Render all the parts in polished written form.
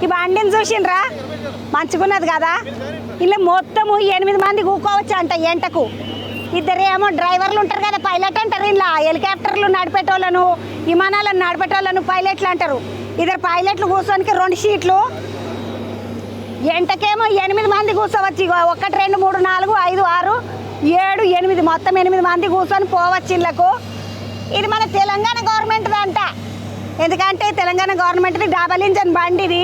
ఈ బండిని చూసిండ్రా మంచిగున్నది కదా. ఇలా మొత్తము 8 మంది కూకోవచ్చు అంట ఎంటకు. ఇద్దరేమో డ్రైవర్లు ఉంటారు కదా, పైలట్ అంటారు. ఇలా హెలికాప్టర్లు నడిపేటోళ్ళను, విమానాలను నడిపేటోళ్ళను పైలట్లు అంటారు. ఇద్దరు పైలట్లు కూర్చోనికి 2 సీట్లు. ఎంటకేమో 8 మంది కూర్చోవచ్చు. 1 2 3 4 5 6 7 8 మొత్తం 8 మంది కూర్చొని పోవచ్చు ఇళ్ళకు. ఇది మన తెలంగాణ గవర్నమెంట్ది అంట. ఎందుకంటే తెలంగాణ గవర్నమెంట్ది డబల్ ఇంజన్ బండి, ఇది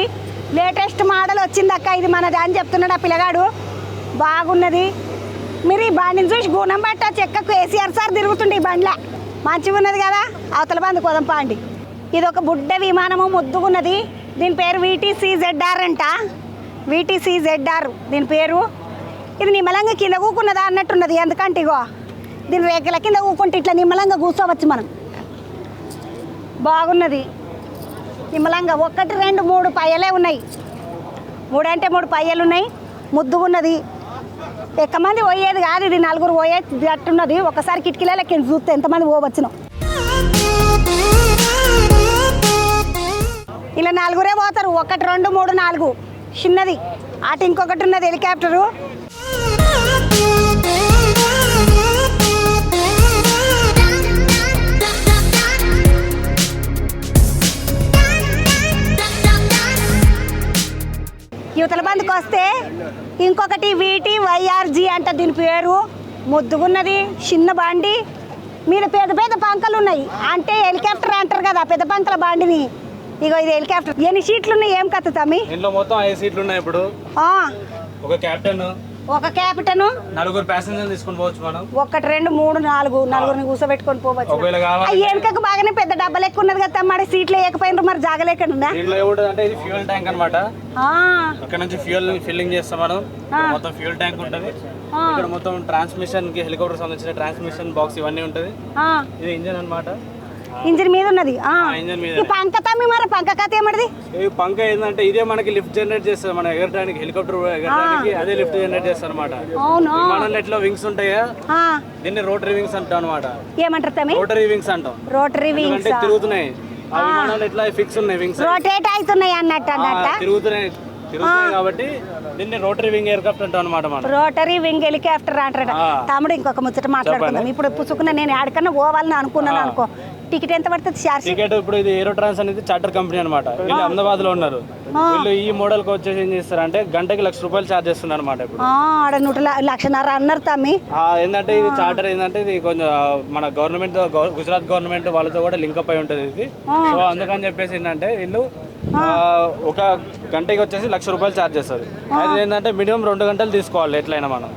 లేటెస్ట్ మోడల్ వచ్చింది అక్క, ఇది మనది అని చెప్తున్నాడు ఆ పిల్లగాడు. బాగున్నది. మీరు ఈ బండిని చూసి గుణం పట్ట చెక్కకు కేసీఆర్ సార్ తిరుగుతుండే ఈ బండిలో. మంచిగా ఉన్నది కదా. అవతల బంది కొదంపాండి. ఇది ఒక బుడ్డ విమానము, ముద్దుగున్నది. దీని పేరు VTC-ZR అంట. VTC-ZR దీని పేరు. ఇది నిమ్మలంగా కింద కూకున్నదా అన్నట్టున్నది. ఎందుకంటే ఇగో దీని రేఖల కింద కూకుంటే ఇట్లా నిమ్మలంగా కూర్చోవచ్చు మనం. బాగున్నది నిమ్మలంగా. 1 2 3 పయ్యలే ఉన్నాయి. 3 అంటే 3 పయ్యలు ఉన్నాయి. ముద్దుగున్నది. ఎక్కువమంది పోయేది కాదు ఇది, 4 పోయేది అట్టున్నది. ఒకసారి కిటికీల కింద చూస్తే ఎంతమంది పోవచ్చును. ఇలా 4 పోతారు. 1 2 3 4 చిన్నది. అటు ఇంకొకటి ఉన్నది హెలికాప్టరు. యువతల బందికి వస్తే ఇంకొకటి VTYRG అంట దీని పేరు. ముద్దుగున్నది. చిన్న బండి మీద పెద్ద పెద్ద పంకలు ఉన్నాయి. అంటే హెలికాప్టర్ అంటారు కదా పెద్ద పంకల బండిని. ఇగో ఇది హెలికాప్టర్. ఎన్ని సీట్లు ఉన్నాయి ఏం కథ తమ్మి? ఇందులో మొత్తం 5 సీట్లు ఉన్నాయి. ఇప్పుడు ఒక క్యాప్టెన్, 4 ప్యాసింజర్లు తీసుకొని పోవచ్చు మనం. 1 2 3 4 నలుగురిని కూర్చోబెట్టుకొని పోవచ్చు. వెనకకు బాగానే పెద్ద డబ్బా లెక్క ఉన్నది కదా మరి సీట్లు వేయకపోయినారు, మరి జాగలేకుండా. అంటే ఇది ఫ్యూయల్ ట్యాంక్ అనమాట. ఇక్కడ నుంచి ఫ్యూయల్ ఫిల్లింగ్ చేస్తాం మనం. మొత్తం ఫ్యూయల్ ట్యాంక్ ఉంటది. ఇక్కడ మొత్తం ట్రాన్స్మిషన్ కి హెలికాప్టర్ సంబంధించిన ట్రాన్స్మిషన్ బాక్స్ ఇవన్నీ ఉంటది. ఇది ఇంజన్ అనమాట. ఇంజిన్ మీద ఉన్నది. ఇంజన్ మీద పంక తమ్మి మరి పంక కథ ఏమది? పంక ఏంటంటే ఇదే మనకి లిఫ్ట్ జనరేట్ చేస్తుంది. మన ఎగరడానికి హెలికాప్టర్ ఎగరడానికి అదే లిఫ్ట్ జనరేట్ చేస్తారు అనమాట. విమానం నెట్లో వింగ్స్ ఉంటాయా, దీన్ని రోటరీ వింగ్స్ అంటాం అనమాట. ఏమంటారు తమ్మి? రోటరీ వింగ్స్ అంటాం. రోటరీ వింగ్స్ అంటే తిరుగుతున్నాయి. ఆ విమానాలు ఎట్లా ఫిక్స్ ఉన్నాయి వింగ్స్, రొటేట్ అవుతున్నాయి అన్నట్టు. తిరుగుతున్నాయి కాబట్టి దీన్ని రోటరీ వింగ్ ఎయిర్క్రాఫ్ట్ అంటాం అనమాట. రోటరీ వింగ్ హెలికాప్టర్ అంటారు. తమ్ముడు ఇంకొక ముచ్చట మాట్లాడుకుందాం. ఇప్పుడు పుచ్చుకున్నా నేను ఎక్కడికన్నా పోవాలని అనుకున్నాను అనుకో, టికెట్ ఎంత పడుతుంది? టికెట్ ఇప్పుడు ఇది ఏరోట్రాన్స్ అనేది చార్టర్ కంపెనీ అనమాట. వీళ్ళు అహ్మదాబాద్ లో ఉన్నారు. వీళ్ళు ఈ మోడల్ కి వచ్చేసి ఏం చేస్తారు అంటే గంటకి ₹1,00,000 ఛార్జ్ చేస్తున్నారు అనమాట. ఇప్పుడు 1,00,000 అన్నారు తమ్మి. ఏంటంటే ఇది చార్టర్ ఏంటంటే ఇది కొంచెం మన గవర్నమెంట్, గుజరాత్ గవర్నమెంట్ వాళ్ళతో కూడా లింక్ అప్ అయి ఉంటుంది ఇది. సో అందుకని చెప్పేసి ఏంటంటే వీళ్ళు ఒక గంటకి వచ్చేసి ₹1,00,000 ఛార్జ్ చేస్తారు. అది ఏంటంటే మినిమం 2 గంటలు తీసుకోవాలి ఎట్లయినా మనం.